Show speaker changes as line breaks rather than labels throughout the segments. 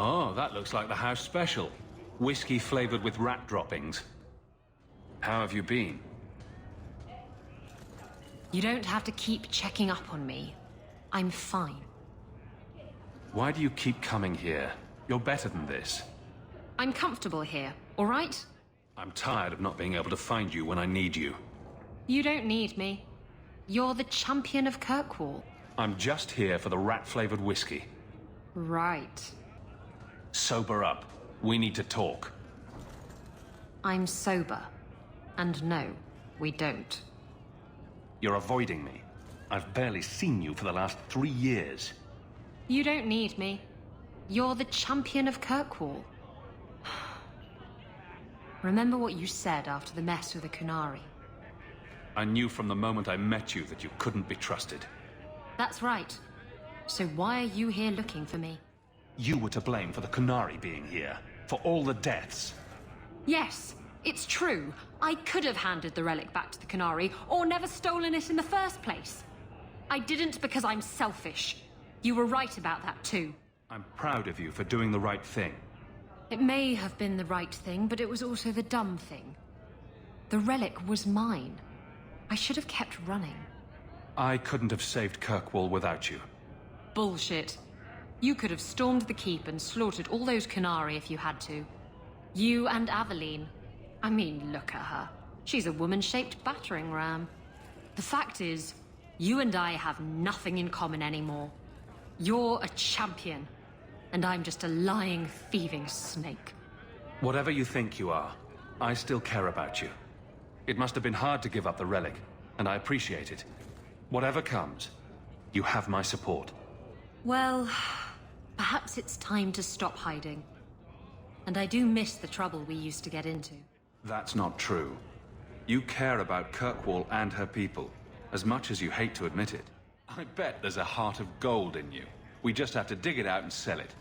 Oh, that looks like the house special. Whiskey flavored with rat droppings. How have you been?
You don't have to keep checking up on me. I'm fine.
Why do you keep coming here? You're better than this.
I'm comfortable here, all right?
I'm tired of not being able to find you when I need you.
You don't need me. You're the champion of Kirkwall.
I'm just here for the rat-flavored whiskey.
Right.
Sober up. We need to talk.
I'm sober. And no, we don't.
You're avoiding me. I've barely seen you for the last 3 years.
You don't need me. You're the champion of Kirkwall. Remember what you said after the mess with the Kunari?
I knew from the moment I met you that you couldn't be trusted.
That's right. So why are you here looking for me?
You were to blame for the Kunari being here, for all the deaths.
Yes, it's true. I could have handed the relic back to the Kunari, or never stolen it in the first place. I didn't because I'm selfish. You were right about that too.
I'm proud of you for doing the right thing.
It may have been the right thing, but it was also the dumb thing. The relic was mine. I should have kept running.
I couldn't have saved Kirkwall without you.
Bullshit. You could have stormed the keep and slaughtered all those Kunari if you had to. You and Aveline. I mean, look at her. She's a woman-shaped battering ram. The fact is, you and I have nothing in common anymore. You're a champion, and I'm just a lying, thieving snake.
Whatever you think you are, I still care about you. It must have been hard to give up the relic, and I appreciate it. Whatever comes, you have my support.
Well, perhaps it's time to stop hiding. And I do miss the trouble we used to get into.
That's not true. You care about Kirkwall and her people, as much as you hate to admit it. I bet there's a heart of gold in you. We just have to dig it out and sell it.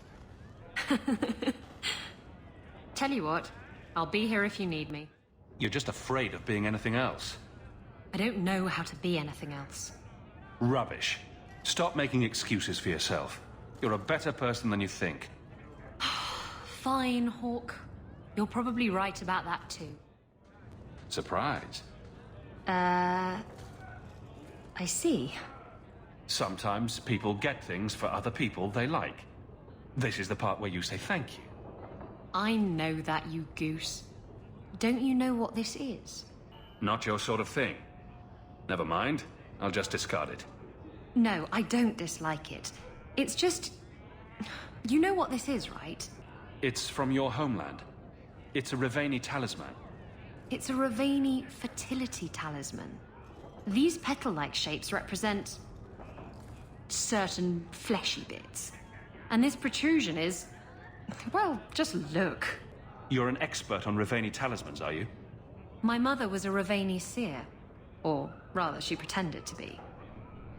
Tell you what, I'll be here if you need me.
You're just afraid of being anything else.
I don't know how to be anything else.
Rubbish. Stop making excuses for yourself. You're a better person than you think.
Fine, Hawk. You're probably right about that too.
Surprise.
I see.
Sometimes people get things for other people they like. This is the part where you say thank you.
I know that, you goose. Don't you know what this is?
Not your sort of thing. Never mind. I'll just discard it.
No, I don't dislike it. It's just... You know what this is, right?
It's from your homeland. It's a Rivaini Talisman.
It's a Rivaini fertility talisman. These petal-like shapes represent... certain fleshy bits. And this protrusion is... well, just look.
You're an expert on Rivaini talismans, are you?
My mother was a Rivaini seer. Or, rather, she pretended to be.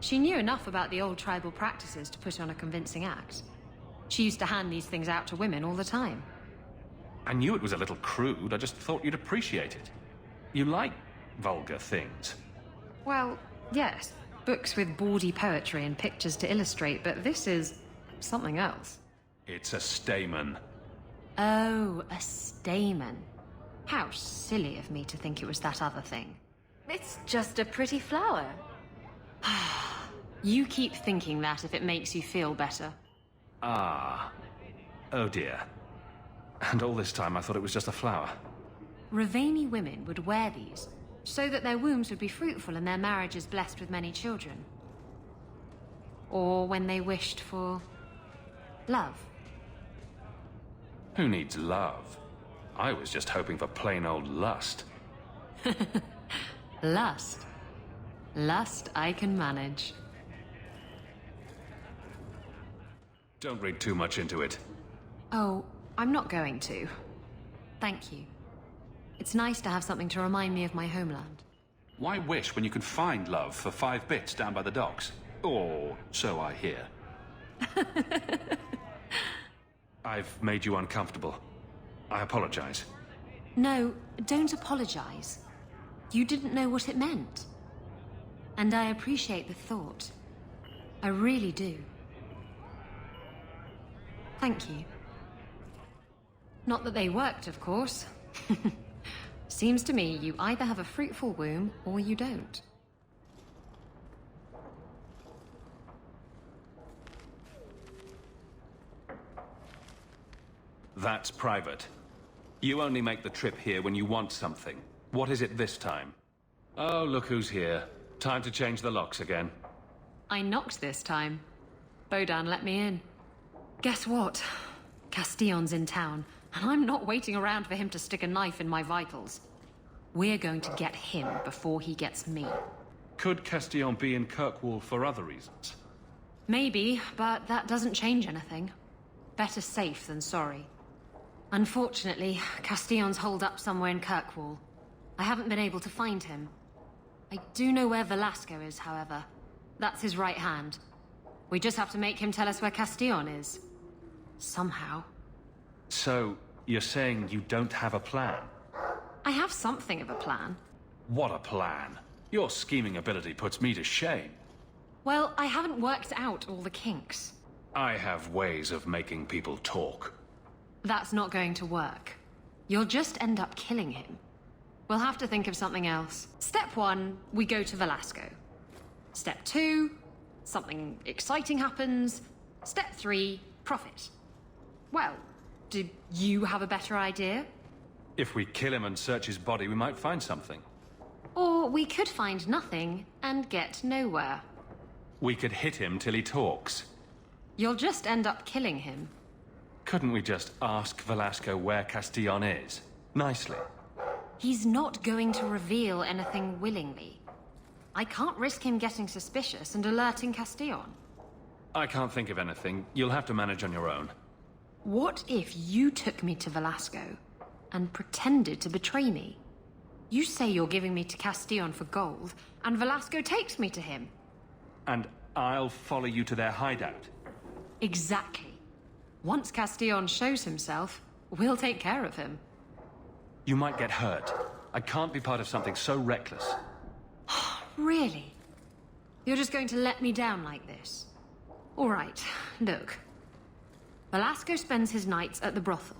She knew enough about the old tribal practices to put on a convincing act. She used to hand these things out to women all the time.
I knew it was a little crude, I just thought you'd appreciate it. You like vulgar things.
Well, yes. Books with bawdy poetry and pictures to illustrate, but this is... something else.
It's a stamen.
Oh, a stamen. How silly of me to think it was that other thing. It's just a pretty flower. You keep thinking that if it makes you feel better.
Ah. Oh dear. And all this time I thought it was just a flower.
Rivaini women would wear these, so that their wombs would be fruitful and their marriages blessed with many children. Or when they wished for... love.
Who needs love? I was just hoping for plain old lust.
Lust. Lust I can manage.
Don't read too much into it.
Oh, I'm not going to. Thank you. It's nice to have something to remind me of my homeland.
Why wish when you could find love for 5 bits down by the docks? Or so I hear. I've made you uncomfortable. I apologize.
No, don't apologize. You didn't know what it meant. And I appreciate the thought. I really do. Thank you. Not that they worked, of course. Seems to me you either have a fruitful womb or you don't.
That's private. You only make the trip here when you want something. What is it this time? Oh, look who's here. Time to change the locks again.
I knocked this time. Bodan let me in. Guess what? Castillon's in town, and I'm not waiting around for him to stick a knife in my vitals. We're going to get him before he gets me.
Could Castillon be in Kirkwall for other reasons?
Maybe, but that doesn't change anything. Better safe than sorry. Unfortunately, Castillon's holed up somewhere in Kirkwall. I haven't been able to find him. I do know where Velasco is, however. That's his right hand. We just have to make him tell us where Castillon is. Somehow.
So, you're saying you don't have a plan?
I have something of a plan.
What a plan. Your scheming ability puts me to shame.
Well, I haven't worked out all the kinks.
I have ways of making people talk.
That's not going to work. You'll just end up killing him. We'll have to think of something else. Step 1, we go to Velasco. Step 2, something exciting happens. Step 3, profit. Well, do you have a better idea?
If we kill him and search his body, we might find something.
Or we could find nothing and get nowhere.
We could hit him till he talks.
You'll just end up killing him.
Couldn't we just ask Velasco where Castillon is? Nicely.
He's not going to reveal anything willingly. I can't risk him getting suspicious and alerting Castillon.
I can't think of anything. You'll have to manage on your own.
What if you took me to Velasco and pretended to betray me? You say you're giving me to Castillon for gold, and Velasco takes me to him.
And I'll follow you to their hideout.
Exactly. Once Castillon shows himself, we'll take care of him.
You might get hurt. I can't be part of something so reckless.
Really? You're just going to let me down like this? All right, look. Velasco spends his nights at the brothel.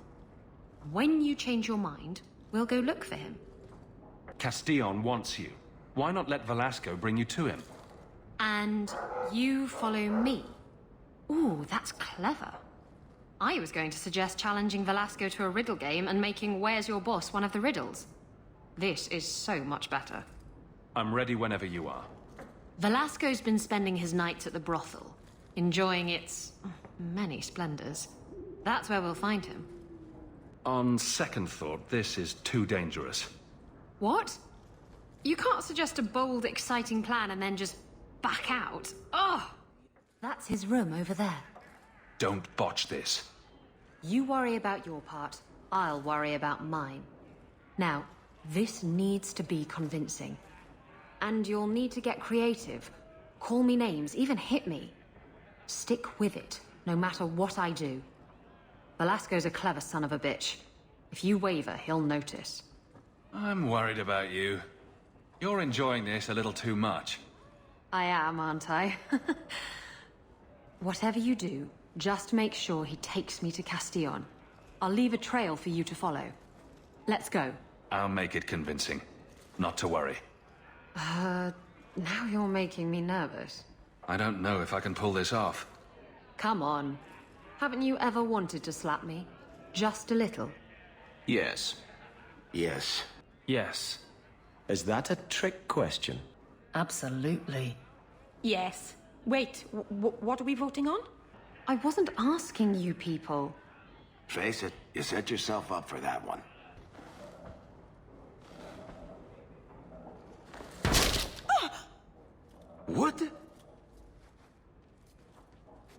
When you change your mind, we'll go look for him.
Castillon wants you. Why not let Velasco bring you to him?
And you follow me. Ooh, that's clever. I was going to suggest challenging Velasco to a riddle game and making Where's Your Boss one of the riddles. This is so much better.
I'm ready whenever you are.
Velasco's been spending his nights at the brothel, enjoying its many splendors. That's where we'll find him.
On second thought, this is too dangerous.
What? You can't suggest a bold, exciting plan and then just back out. Oh! That's his room over there.
Don't botch this.
You worry about your part, I'll worry about mine. Now, this needs to be convincing. And you'll need to get creative. Call me names, even hit me. Stick with it, no matter what I do. Velasco's a clever son of a bitch. If you waver, he'll notice.
I'm worried about you. You're enjoying this a little too much.
I am, aren't I? Whatever you do, just make sure he takes me to Castillon. I'll leave a trail for you to follow. Let's go.
I'll make it convincing. Not to worry.
Now you're making me nervous.
I don't know if I can pull this off.
Come on. Haven't you ever wanted to slap me? Just a little.
Yes. Yes.
Yes.
Is that a trick question?
Absolutely. Yes. Wait, what are we voting on?
I wasn't asking you people.
Face it, you set yourself up for that one. What?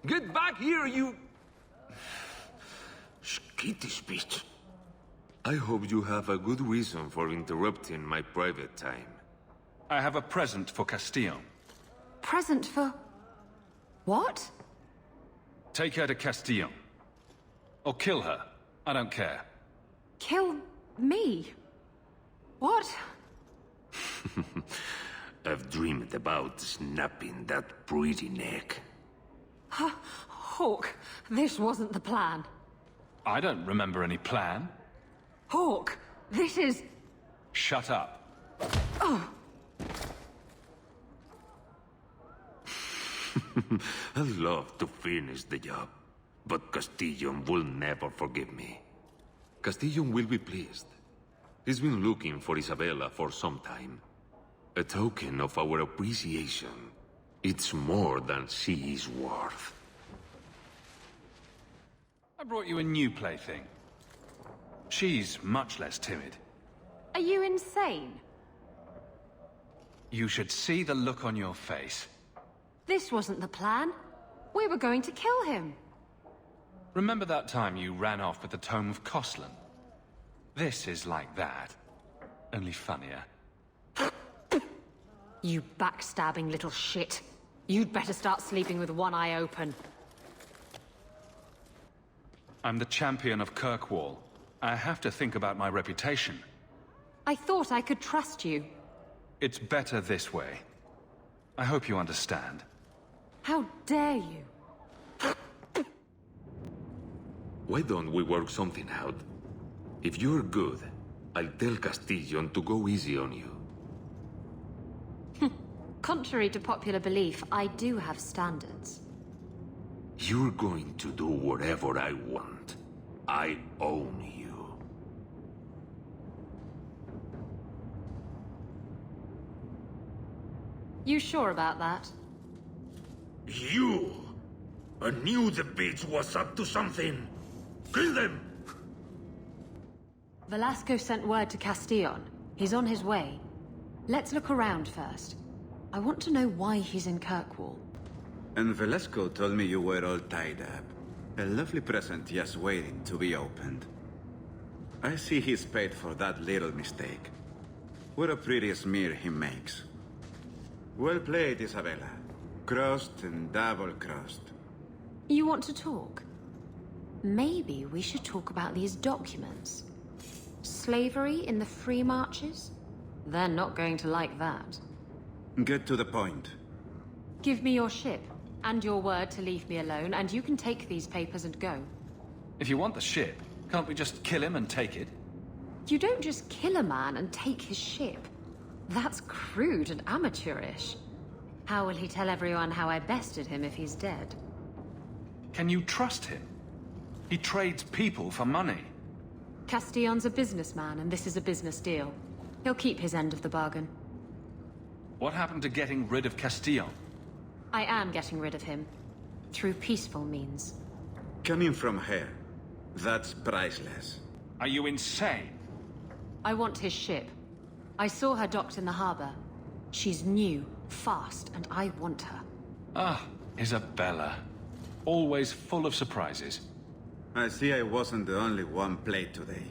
Get back here, you... Skittish bitch.
I hope you have a good reason for interrupting my private time.
I have a present for Castillon.
Present for... what?
Take her to Castillon. Or kill her. I don't care.
Kill me? What?
I've dreamed about snapping that pretty neck.
Hawk, this wasn't the plan.
I don't remember any plan.
Hawk, this is...
Shut up.
I'd love to finish the job, but Castillon will never forgive me.
Castillon will be pleased. He's been looking for Isabela for some time. A token of our appreciation. It's more than she is worth.
I brought you a new plaything. She's much less timid.
Are you insane?
You should see the look on your face.
This wasn't the plan. We were going to kill him.
Remember that time you ran off with the Tome of Koslan? This is like that. Only funnier.
You backstabbing little shit. You'd better start sleeping with one eye open.
I'm the champion of Kirkwall. I have to think about my reputation.
I thought I could trust you.
It's better this way. I hope you understand.
How dare you?
Why don't we work something out? If you're good, I'll tell Castillon to go easy on you.
Contrary to popular belief, I do have standards.
You're going to do whatever I want. I own you.
You sure about that?
You! I knew the bitch was up to something. Kill them!
Velasco sent word to Castillon. He's on his way. Let's look around first. I want to know why he's in Kirkwall.
And Velasco told me you were all tied up. A lovely present just waiting to be opened. I see he's paid for that little mistake. What a pretty smear he makes. Well played, Isabela. Crossed and double-crossed.
You want to talk? Maybe we should talk about these documents. Slavery in the free marches? They're not going to like that.
Get to the point.
Give me your ship, and your word to leave me alone, and you can take these papers and go.
If you want the ship, can't we just kill him and take it?
You don't just kill a man and take his ship. That's crude and amateurish. How will he tell everyone how I bested him if he's dead?
Can you trust him? He trades people for money.
Castillon's a businessman, and this is a business deal. He'll keep his end of the bargain.
What happened to getting rid of Castillon?
I am getting rid of him. Through peaceful means.
Coming from her, that's priceless.
Are you insane?
I want his ship. I saw her docked in the harbor. She's new, fast, and I want her.
Ah, Isabela. Always full of surprises.
I see I wasn't the only one played today.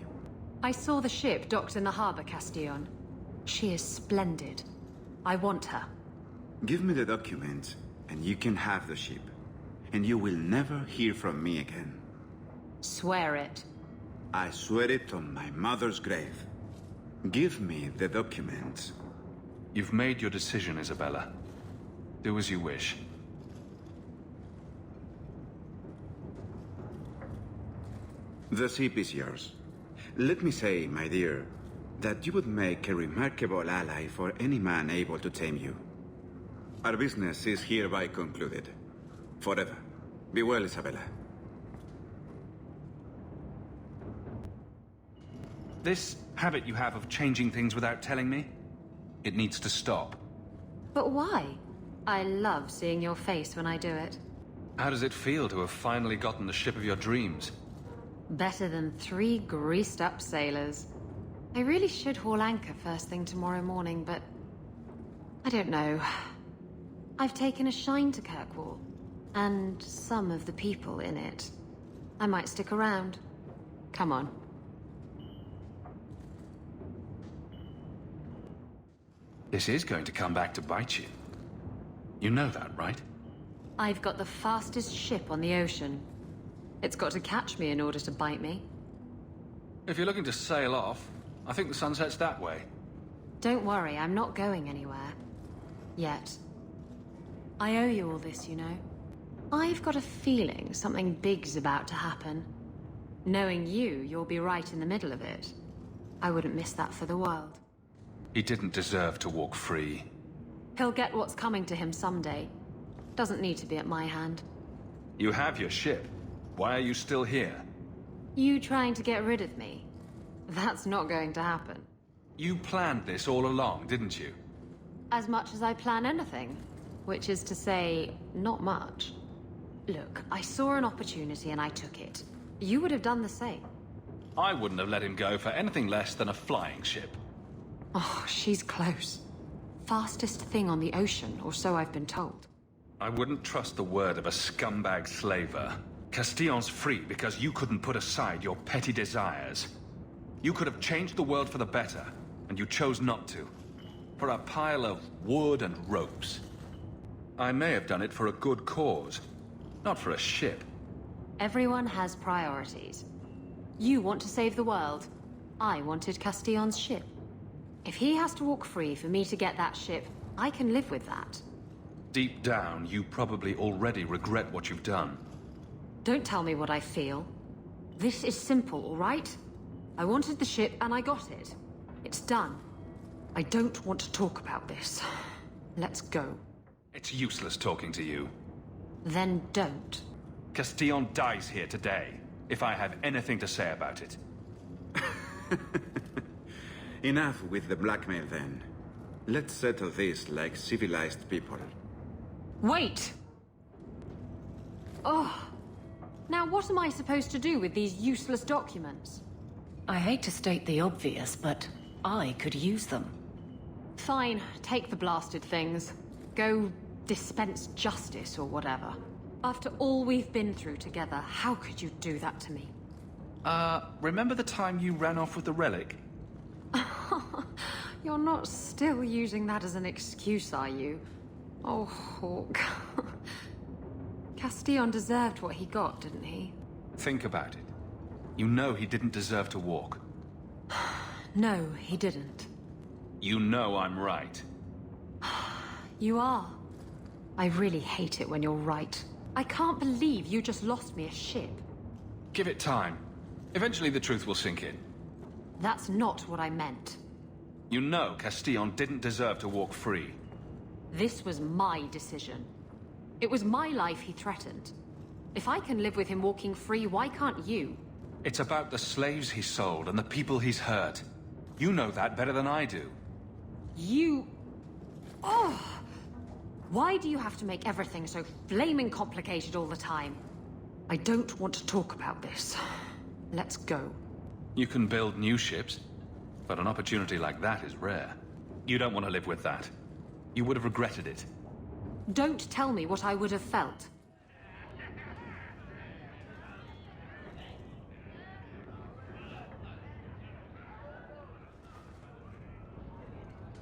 I saw the ship docked in the harbor, Castillon. She is splendid. I want her.
Give me the documents, and you can have the ship. And you will never hear from me again.
Swear it.
I swear it on my mother's grave. Give me the documents.
You've made your decision, Isabela. Do as you wish.
The ship is yours. Let me say, my dear, that you would make a remarkable ally for any man able to tame you. Our business is hereby concluded. Forever. Be well, Isabela.
This habit you have of changing things without telling me, it needs to stop.
But why? I love seeing your face when I do it.
How does it feel to have finally gotten the ship of your dreams?
Better than 3 greased-up sailors. I really should haul anchor first thing tomorrow morning, but... I don't know. I've taken a shine to Kirkwall, and some of the people in it. I might stick around. Come on.
This is going to come back to bite you. You know that, right?
I've got the fastest ship on the ocean. It's got to catch me in order to bite me.
If you're looking to sail off, I think the sun sets that way.
Don't worry, I'm not going anywhere. Yet. I owe you all this, you know. I've got a feeling something big's about to happen. Knowing you, you'll be right in the middle of it. I wouldn't miss that for the world.
He didn't deserve to walk free.
He'll get what's coming to him someday. Doesn't need to be at my hand.
You have your ship. Why are you still here?
You trying to get rid of me? That's not going to happen.
You planned this all along, didn't you?
As much as I plan anything. Which is to say, not much. Look, I saw an opportunity and I took it. You would have done the same.
I wouldn't have let him go for anything less than a flying ship.
Oh, she's close. Fastest thing on the ocean, or so I've been told.
I wouldn't trust the word of a scumbag slaver. Castillon's free because you couldn't put aside your petty desires. You could have changed the world for the better, and you chose not to. For a pile of wood and ropes. I may have done it for a good cause, not for a ship.
Everyone has priorities. You want to save the world. I wanted Castillon's ship. If he has to walk free for me to get that ship, I can live with that.
Deep down, you probably already regret what you've done.
Don't tell me what I feel. This is simple, all right? I wanted the ship and I got it. It's done. I don't want to talk about this. Let's go.
It's useless talking to you.
Then don't.
Castillon dies here today, if I have anything to say about it.
Enough with the blackmail then. Let's settle this like civilized people.
Wait! Oh. Now what am I supposed to do with these useless documents?
I hate to state the obvious, but I could use them.
Fine, take the blasted things. Go dispense justice or whatever. After all we've been through together, how could you do that to me?
Remember the time you ran off with the relic?
You're not still using that as an excuse, are you? Oh, Hawk. Castillon deserved what he got, didn't he?
Think about it. You know he didn't deserve to walk.
No, he didn't.
You know I'm right.
You are. I really hate it when you're right. I can't believe you just lost me a ship.
Give it time. Eventually the truth will sink in.
That's not what I meant.
You know Castillon didn't deserve to walk free.
This was my decision. It was my life he threatened. If I can live with him walking free, why can't you?
It's about the slaves he sold and the people he's hurt. You know that better than I do.
You... Oh! Why do you have to make everything so flaming complicated all the time? I don't want to talk about this. Let's go.
You can build new ships, but an opportunity like that is rare. You don't want to live with that. You would have regretted it.
Don't tell me what I would have felt.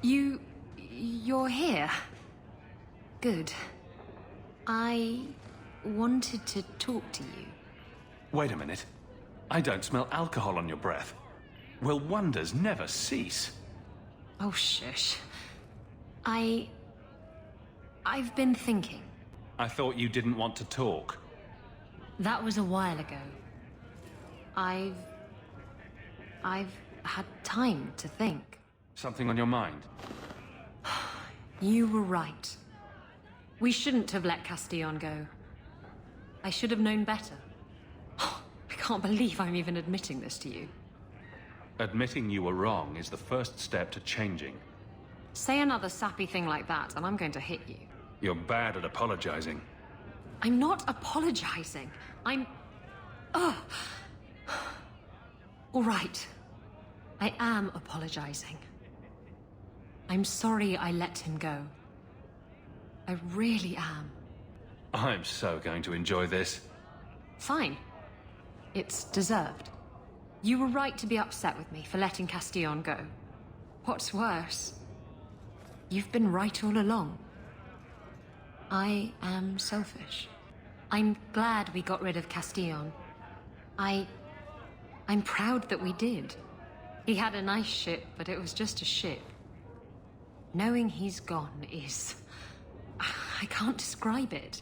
You're here. Good. I wanted to talk to you.
Wait a minute. I don't smell alcohol on your breath. Will wonders never cease?
Oh, shush. I've been thinking.
I thought you didn't want to talk.
That was a while ago. I've had time to think.
Something on your mind?
You were right. We shouldn't have let Castillon go. I should have known better. I can't believe I'm even admitting this to you.
Admitting you were wrong is the first step to changing.
Say another sappy thing like that, and I'm going to hit you.
You're bad at apologizing.
I'm not apologizing. I'm... Ugh. All right. I am apologizing. I'm sorry I let him go. I really am.
I'm so going to enjoy this.
Fine. It's deserved. You were right to be upset with me for letting Castillon go. What's worse, you've been right all along. I am selfish. I'm glad we got rid of Castillon. I'm proud that we did. He had a nice ship, but it was just a ship. Knowing he's gone is... I can't describe it.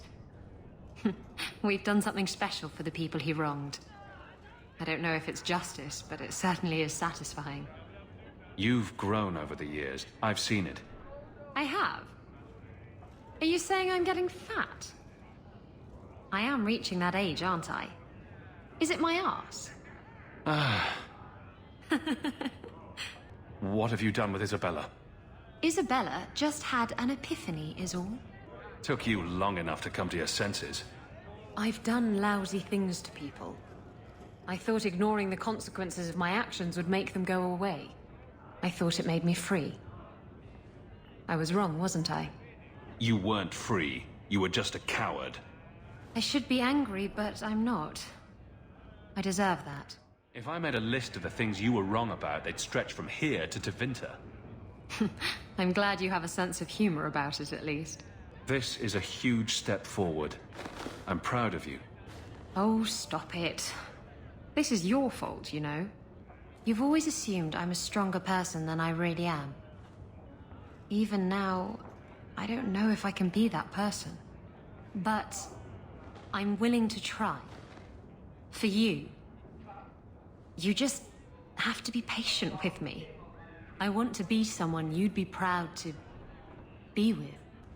We've done something special for the people he wronged. I don't know if it's justice, but it certainly is satisfying.
You've grown over the years. I've seen it.
I have? Are you saying I'm getting fat? I am reaching that age, aren't I? Is it my arse?
What have you done with Isabela?
Isabela just had an epiphany, is all.
Took you long enough to come to your senses.
I've done lousy things to people. I thought ignoring the consequences of my actions would make them go away. I thought it made me free. I was wrong, wasn't I?
You weren't free. You were just a coward.
I should be angry, but I'm not. I deserve that.
If I made a list of the things you were wrong about, they'd stretch from here to Tevinter.
I'm glad you have a sense of humor about it, at least.
This is a huge step forward. I'm proud of you.
Oh, stop it. This is your fault, you know. You've always assumed I'm a stronger person than I really am. Even now, I don't know if I can be that person. But I'm willing to try. For you. You just have to be patient with me. I want to be someone you'd be proud to be with.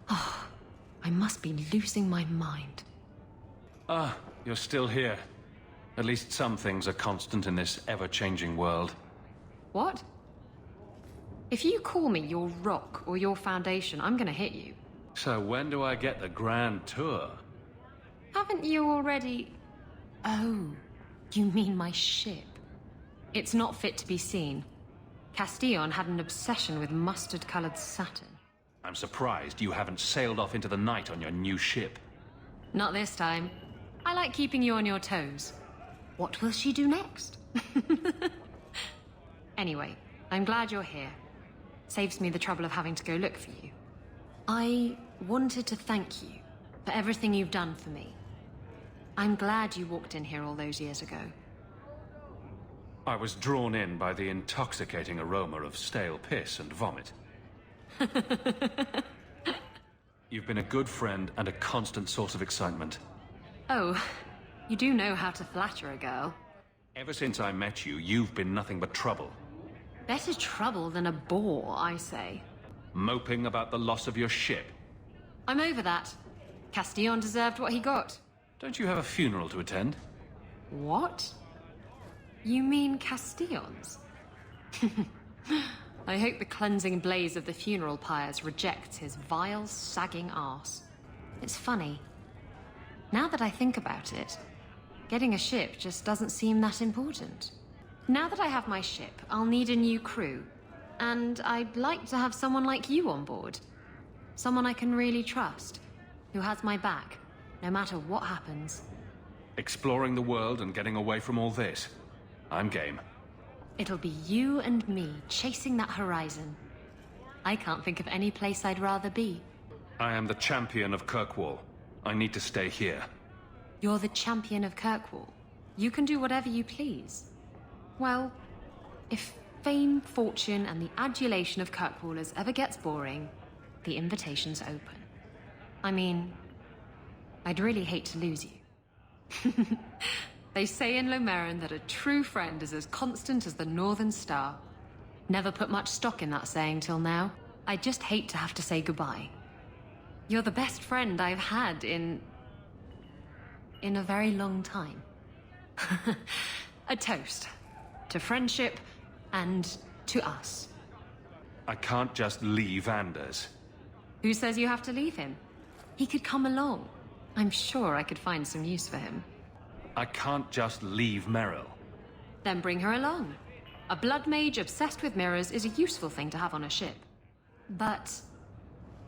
Oh, I must be losing my mind.
Ah, you're still here. At least some things are constant in this ever-changing world.
What? If you call me your rock or your foundation, I'm gonna hit you.
So when do I get the grand tour?
Haven't you already... Oh, you mean my ship? It's not fit to be seen. Castillon had an obsession with mustard-colored satin.
I'm surprised you haven't sailed off into the night on your new ship.
Not this time. I like keeping you on your toes. What will she do next? Anyway, I'm glad you're here. Saves me the trouble of having to go look for you. I wanted to thank you for everything you've done for me. I'm glad you walked in here all those years ago.
I was drawn in by the intoxicating aroma of stale piss and vomit. You've been a good friend and a constant source of excitement.
Oh, you do know how to flatter a girl.
Ever since I met you, you've been nothing but trouble.
Better trouble than a bore, I say.
Moping about the loss of your ship.
I'm over that. Castillon deserved what he got.
Don't you have a funeral to attend?
What? You mean Castillon's? I hope the cleansing blaze of the funeral pyres rejects his vile, sagging arse. It's funny. Now that I think about it, getting a ship just doesn't seem that important. Now that I have my ship, I'll need a new crew. And I'd like to have someone like you on board. Someone I can really trust, who has my back, no matter what happens.
Exploring the world and getting away from all this. I'm game.
It'll be you and me chasing that horizon. I can't think of any place I'd rather be.
I am the champion of Kirkwall. I need to stay here.
You're the champion of Kirkwall. You can do whatever you please. Well, if fame, fortune, and the adulation of Kirkwallers ever gets boring, the invitation's open. I mean, I'd really hate to lose you. They say in Lomerin that a true friend is as constant as the Northern Star. Never put much stock in that saying till now. I just hate to have to say goodbye. You're the best friend I've had in a very long time. A toast. To friendship and to us.
I can't just leave Anders.
Who says you have to leave him? He could come along. I'm sure I could find some use for him.
I can't just leave Meryl.
Then bring her along. A blood mage obsessed with mirrors is a useful thing to have on a ship. But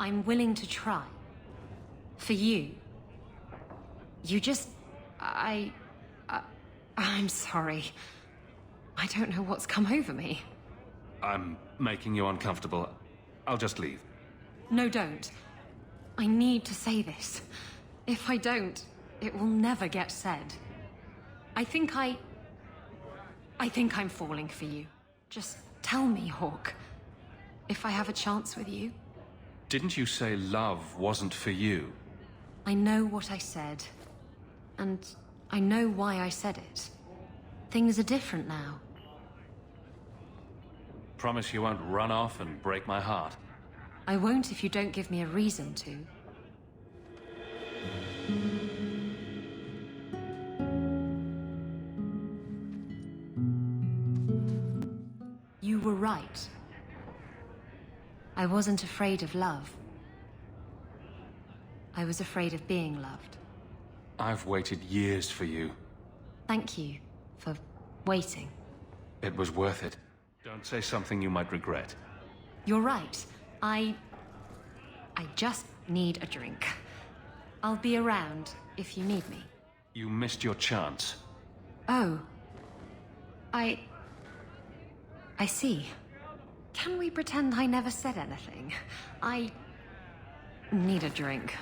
I'm willing to try. For you. You just... I'm sorry. I don't know what's come over me.
I'm making you uncomfortable. I'll just leave.
No, don't. I need to say this. If I don't, it will never get said. I think I'm falling for you. Just tell me, Hawk. If I have a chance with you.
Didn't you say love wasn't for you?
I know what I said. And I know why I said it. Things are different now.
Promise you won't run off and break my heart.
I won't if you don't give me a reason to. You were right. I wasn't afraid of love. I was afraid of being loved.
I've waited years for you.
Thank you for waiting.
It was worth it. Don't say something you might regret.
You're right. I just need a drink. I'll be around if you need me.
You missed your chance.
Oh. I see. Can we pretend I never said anything? I need a drink.